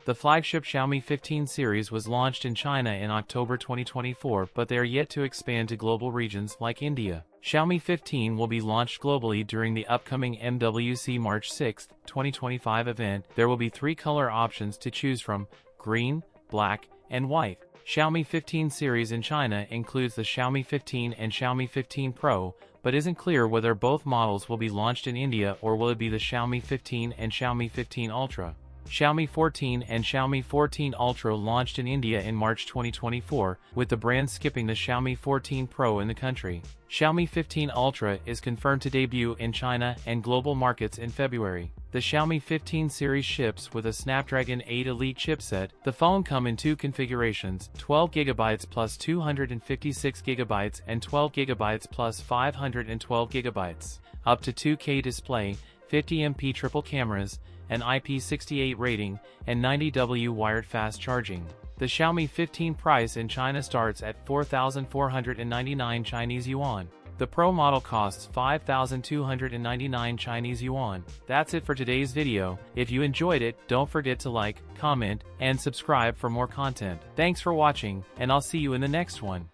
The flagship Xiaomi 15 series was launched in China in October 2024, but they are yet to expand to global regions like India. Xiaomi 15 will be launched globally during the upcoming MWC March 6, 2025 event. There will be 3 color options to choose from: green, black, and white. Xiaomi 15 series in China includes the Xiaomi 15 and Xiaomi 15 Pro, but isn't clear whether both models will be launched in India or will it be the Xiaomi 15 and Xiaomi 15 Ultra. Xiaomi 14 and Xiaomi 14 Ultra launched in India in March 2024, with the brand skipping the Xiaomi 14 Pro in the country. Xiaomi 15 Ultra is confirmed to debut in China and global markets in February. The Xiaomi 15 series ships with a Snapdragon 8 Elite chipset. The phone comes in 2 configurations: 12GB plus 256GB and 12GB plus 512GB. Up to 2K display, 50MP triple cameras, an IP68 rating, and 90W wired fast charging. The Xiaomi 15 price in China starts at 4,499 Chinese yuan. The Pro model costs 5,299 Chinese yuan. That's it for today's video. If you enjoyed it, don't forget to like, comment, and subscribe for more content. Thanks for watching, and I'll see you in the next one.